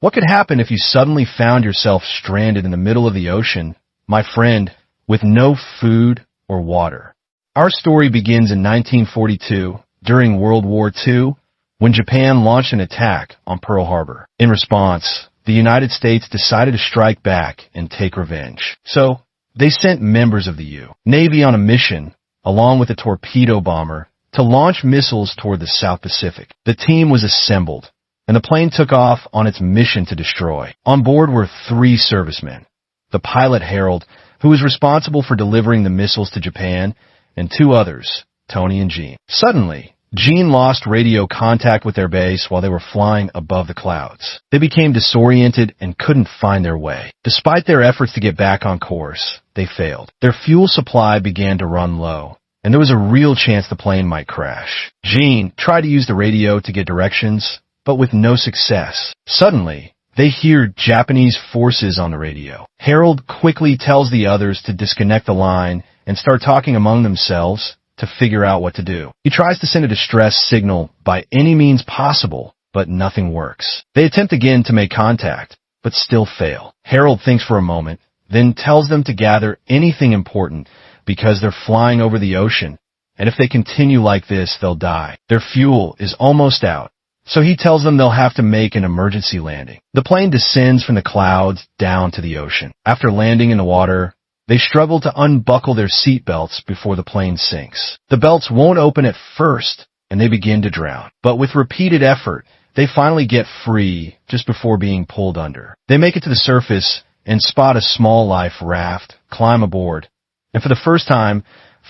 What could happen if you suddenly found yourself stranded in the middle of the ocean, my friend, with no food or water? Our story begins in 1942, during World War II, when Japan launched an attack on Pearl Harbor. In response, the United States decided to strike back and take revenge. So, they sent members of the U.S. Navy on a mission, along with a torpedo bomber, to launch missiles toward the South Pacific. The team was assembled, and the plane took off on its mission to destroy. On board were 3 servicemen. The pilot, Harold, who was responsible for delivering the missiles to Japan, and 2 others, Tony and Jean. Suddenly, Jean lost radio contact with their base while they were flying above the clouds. They became disoriented and couldn't find their way. Despite their efforts to get back on course, they failed. Their fuel supply began to run low, and there was a real chance the plane might crash. Jean tried to use the radio to get directions, but with no success. Suddenly, they hear Japanese forces on the radio. Harold quickly tells the others to disconnect the line and start talking among themselves to figure out what to do. He tries to send a distress signal by any means possible, but nothing works. They attempt again to make contact, but still fail. Harold thinks for a moment, then tells them to gather anything important because they're flying over the ocean, and if they continue like this, they'll die. Their fuel is almost out, so he tells them they'll have to make an emergency landing. The plane descends from the clouds down to the ocean. After landing in the water, they struggle to unbuckle their seat belts before the plane sinks. The belts won't open at first, and they begin to drown. But with repeated effort, they finally get free just before being pulled under. They make it to the surface and spot a small life raft, climb aboard, and for the first time,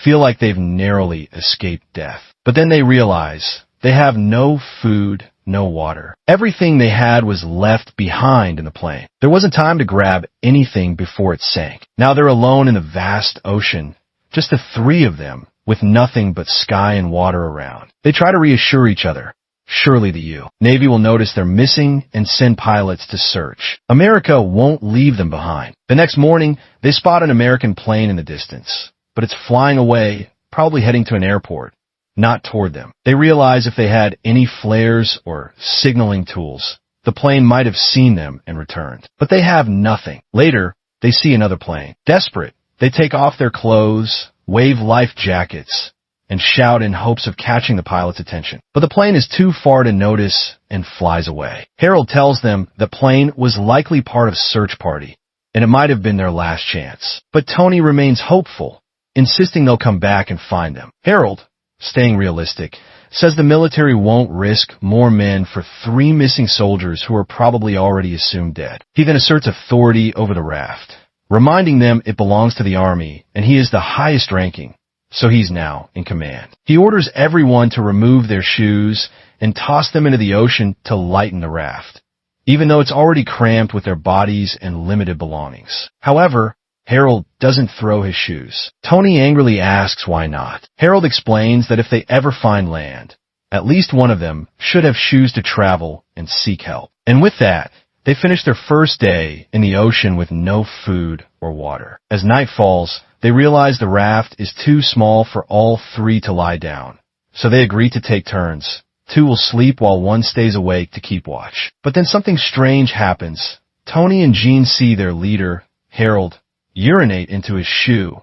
feel like they've narrowly escaped death. But then they realize they have no food, no water. Everything they had was left behind in the plane. There wasn't time to grab anything before it sank. Now they're alone in the vast ocean, just the 3 of them, with nothing but sky and water around. They try to reassure each other. Surely the U.S. Navy will notice they're missing and send pilots to search. America won't leave them behind. The next morning, they spot an American plane in the distance, but it's flying away, probably heading to an airport, not toward them. They realize if they had any flares or signaling tools, the plane might have seen them and returned. But they have nothing. Later, they see another plane. Desperate, they take off their clothes, wave life jackets, and shout in hopes of catching the pilot's attention. But the plane is too far to notice and flies away. Harold tells them the plane was likely part of a search party, and it might have been their last chance. But Tony remains hopeful, insisting they'll come back and find them. Harold, staying realistic, says the military won't risk more men for 3 missing soldiers who are probably already assumed dead. He then asserts authority over the raft, reminding them it belongs to the Army, and he is the highest ranking, so he's now in command. He orders everyone to remove their shoes and toss them into the ocean to lighten the raft, even though it's already cramped with their bodies and limited belongings. However, Harold doesn't throw his shoes. Tony angrily asks why not. Harold explains that if they ever find land, at least one of them should have shoes to travel and seek help. And with that, they finish their first day in the ocean with no food or water. As night falls, they realize the raft is too small for all 3 to lie down, so they agree to take turns. 2 will sleep while 1 stays awake to keep watch. But then something strange happens. Tony and Jean see their leader, Harold, urinate into his shoe,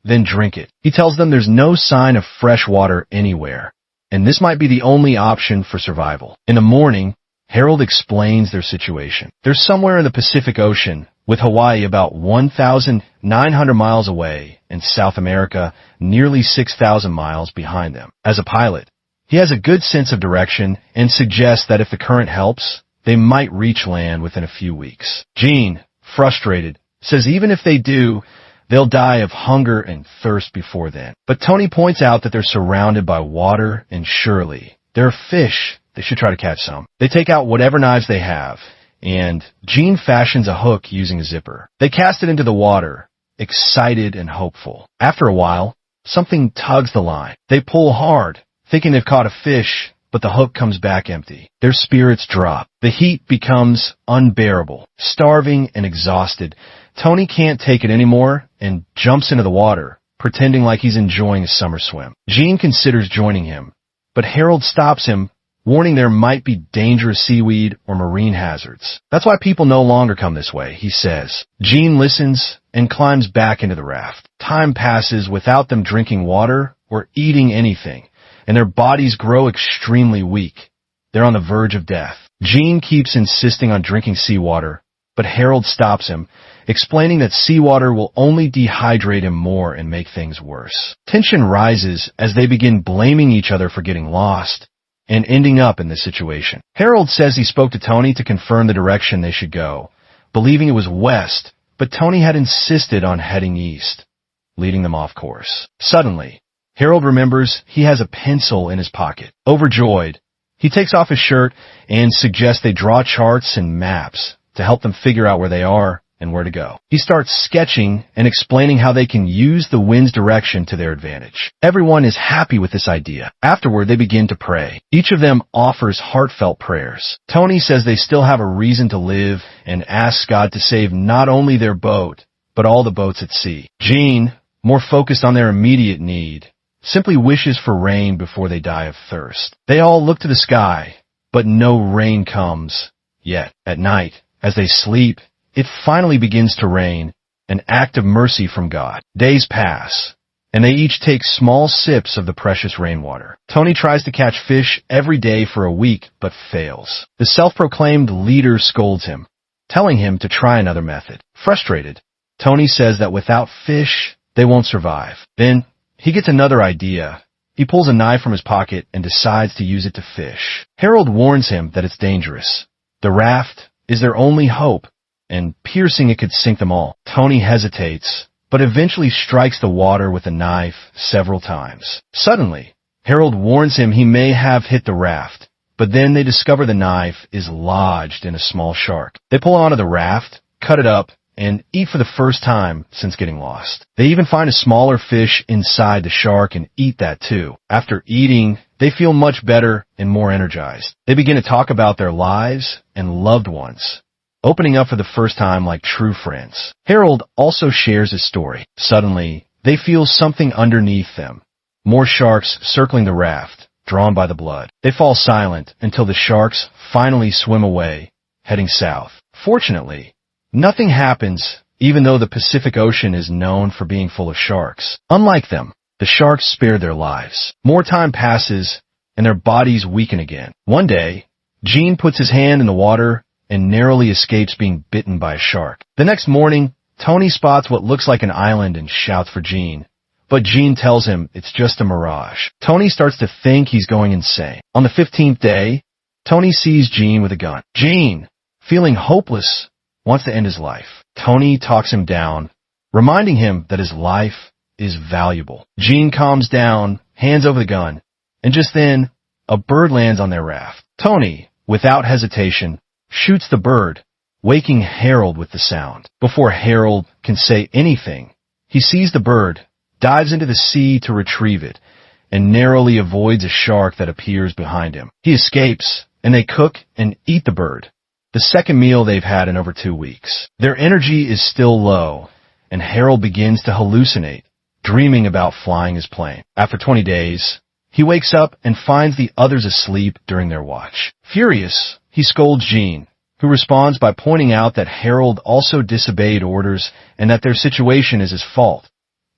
then drink it. He tells them there's no sign of fresh water anywhere, and this might be the only option for survival. In the morning, Harold explains their situation. They're somewhere in the Pacific Ocean, with Hawaii about 1,900 miles away and South America nearly 6,000 miles behind them. As a pilot, he has a good sense of direction and suggests that if the current helps, they might reach land within a few weeks. Jean, frustrated, says even if they do, they'll die of hunger and thirst before then. But Tony points out that they're surrounded by water, and surely there are fish. They should try to catch some. They take out whatever knives they have, and Jean fashions a hook using a zipper. They cast it into the water, excited and hopeful. After a while, something tugs the line. They pull hard, thinking they've caught a fish, but the hook comes back empty. Their spirits drop. The heat becomes unbearable. Starving and exhausted, Tony can't take it anymore and jumps into the water, pretending like he's enjoying a summer swim. Jean considers joining him, but Harold stops him warning there might be dangerous seaweed or marine hazards. That's why people no longer come this way, he says. Gene listens and climbs back into the raft. Time passes without them drinking water or eating anything, and their bodies grow extremely weak. They're on the verge of death. Gene keeps insisting on drinking seawater, but Harold stops him, explaining that seawater will only dehydrate him more and make things worse. Tension rises as they begin blaming each other for getting lost and ending up in this situation. Harold says he spoke to Tony to confirm the direction they should go, believing it was west, but Tony had insisted on heading east, leading them off course. Suddenly, Harold remembers he has a pencil in his pocket. Overjoyed, he takes off his shirt and suggests they draw charts and maps to help them figure out where they are and where to go. He starts sketching and explaining how they can use the wind's direction to their advantage. Everyone is happy with this idea. Afterward, they begin to pray. Each of them offers heartfelt prayers. Tony says they still have a reason to live and asks God to save not only their boat, but all the boats at sea. Gene, more focused on their immediate need, simply wishes for rain before they die of thirst. They all look to the sky, but no rain comes yet. At night, as they sleep, it finally begins to rain, an act of mercy from God. Days pass, and they each take small sips of the precious rainwater. Tony tries to catch fish every day for a week, but fails. The self-proclaimed leader scolds him, telling him to try another method. Frustrated, Tony says that without fish, they won't survive. Then, he gets another idea. He pulls a knife from his pocket and decides to use it to fish. Harold warns him that it's dangerous. The raft is their only hope, and piercing it could sink them all. Tony hesitates, but eventually strikes the water with a knife several times. Suddenly, Harold warns him he may have hit the raft, but then they discover the knife is lodged in a small shark. They pull onto the raft, cut it up, and eat for the first time since getting lost. They even find a smaller fish inside the shark and eat that too. After eating, they feel much better and more energized. They begin to talk about their lives and loved ones, opening up for the first time like true friends. Harold also shares his story. Suddenly, they feel something underneath them. More sharks circling the raft, drawn by the blood. They fall silent until the sharks finally swim away, heading south. Fortunately, nothing happens, even though the Pacific Ocean is known for being full of sharks. Unlike them, the sharks spared their lives. More time passes, and their bodies weaken again. One day, Gene puts his hand in the water and narrowly escapes being bitten by a shark. The next morning, Tony spots what looks like an island and shouts for Gene, but Gene tells him it's just a mirage. Tony starts to think he's going insane. On the 15th day, Tony sees Gene with a gun. Gene, feeling hopeless, wants to end his life. Tony talks him down, reminding him that his life is valuable. Gene calms down, hands over the gun, and just then, a bird lands on their raft. Tony, without hesitation, shoots the bird, waking Harold with the sound. Before Harold can say anything, he sees the bird, dives into the sea to retrieve it, and narrowly avoids a shark that appears behind him. He escapes, and they cook and eat the bird, the second meal they've had in over 2 weeks. Their energy is still low, and Harold begins to hallucinate, dreaming about flying his plane. After 20 days, he wakes up and finds the others asleep during their watch. Furious, he scolds Gene, who responds by pointing out that Harold also disobeyed orders and that their situation is his fault.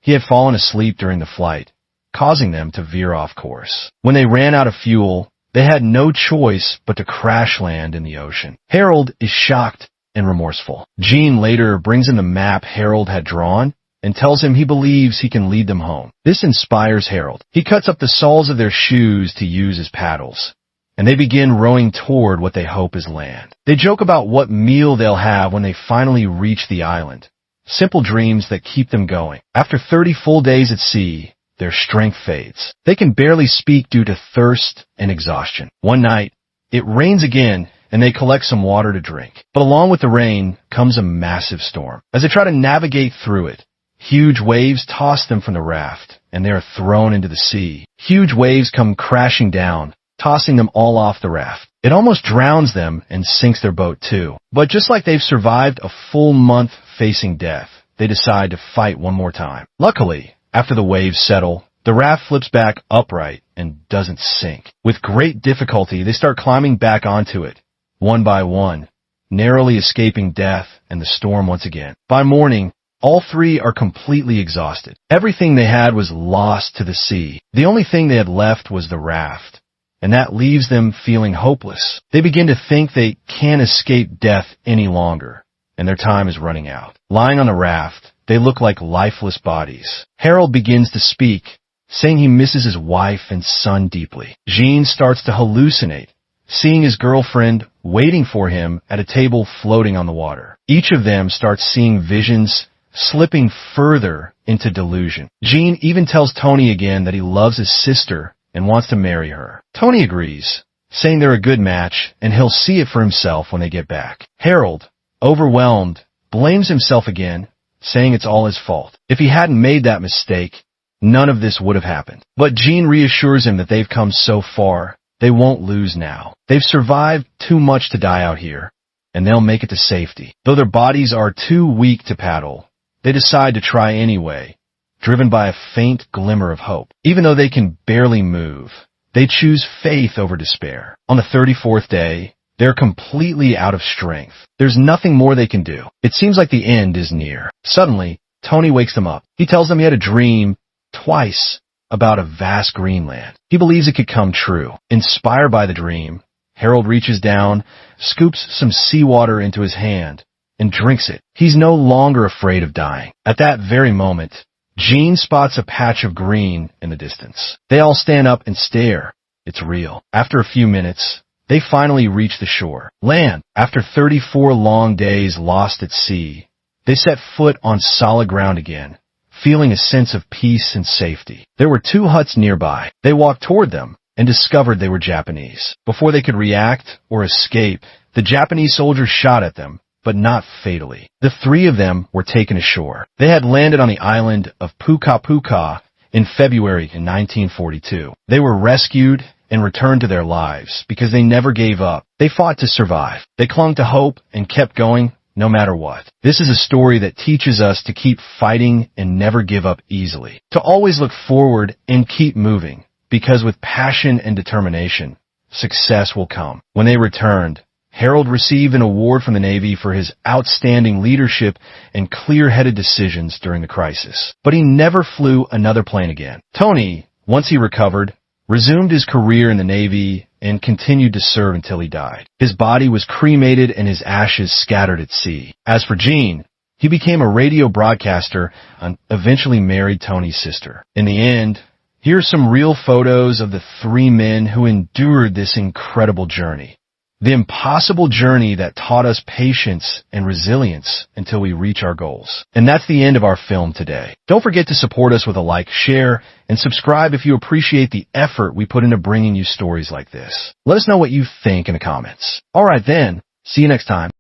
He had fallen asleep during the flight, causing them to veer off course. When they ran out of fuel, they had no choice but to crash land in the ocean. Harold is shocked and remorseful. Gene later brings him the map Harold had drawn and tells him he believes he can lead them home. This inspires Harold. He cuts up the soles of their shoes to use as paddles, and they begin rowing toward what they hope is land. They joke about what meal they'll have when they finally reach the island. Simple dreams that keep them going. After 30 full days at sea, their strength fades. They can barely speak due to thirst and exhaustion. One night, it rains again, and they collect some water to drink. But along with the rain comes a massive storm. As they try to navigate through it, huge waves toss them from the raft, and they are thrown into the sea. Huge waves come crashing down, tossing them all off the raft. It almost drowns them and sinks their boat too. But just like they've survived a full month facing death, they decide to fight one more time. Luckily, after the waves settle, The raft flips back upright and doesn't sink. With great difficulty, they start climbing back onto it, one by one, narrowly escaping death and the storm once again. By morning, all three are completely exhausted. Everything they had was lost to the sea. The only thing they had left was the raft, and that leaves them feeling hopeless. They begin to think they can't escape death any longer, and their time is running out. Lying on the raft, they look like lifeless bodies. Harold begins to speak, saying he misses his wife and son deeply. Jean starts to hallucinate, seeing his girlfriend waiting for him at a table floating on the water. Each of them starts seeing visions, slipping further into delusion. Jean even tells Tony again that he loves his sister and wants to marry her. Tony agrees, saying they're a good match and he'll see it for himself when they get back. Harold, overwhelmed, blames himself again, saying it's all his fault. If he hadn't made that mistake, none of this would have happened. But Jean reassures him that they've come so far, they won't lose now. They've survived too much to die out here, and they'll make it to safety. Though their bodies are too weak to paddle, they decide to try anyway, driven by a faint glimmer of hope. Even though they can barely move, they choose faith over despair. On the 34th day, they're completely out of strength. There's nothing more they can do. It seems like the end is near. Suddenly, Tony wakes them up. He tells them he had a dream twice about a vast Greenland. He believes it could come true. Inspired by the dream, Harold reaches down, scoops some seawater into his hand, and drinks it. He's no longer afraid of dying. At that very moment, Jean spots a patch of green in the distance. They all stand up and stare. It's real. After a few minutes, they finally reach the shore. Land. After 34 long days lost at sea, they set foot on solid ground again, feeling a sense of peace and safety. There were 2 huts nearby. They walked toward them and discovered they were Japanese. Before they could react or escape, the Japanese soldiers shot at them, but not fatally. The 3 of them were taken ashore. They had landed on the island of Puka Puka in February in 1942. They were rescued and returned to their lives because they never gave up. They fought to survive. They clung to hope and kept going no matter what. This is a story that teaches us to keep fighting and never give up easily. To always look forward and keep moving, because with passion and determination, success will come. When they returned, Harold received an award from the Navy for his outstanding leadership and clear-headed decisions during the crisis. But he never flew another plane again. Tony, once he recovered, resumed his career in the Navy and continued to serve until he died. His body was cremated and his ashes scattered at sea. As for Jean, he became a radio broadcaster and eventually married Tony's sister. In the end, here are some real photos of the 3 men who endured this incredible journey. The impossible journey that taught us patience and resilience until we reach our goals. And that's the end of our film today. Don't forget to support us with a like, share, and subscribe if you appreciate the effort we put into bringing you stories like this. Let us know what you think in the comments. Alright then, see you next time.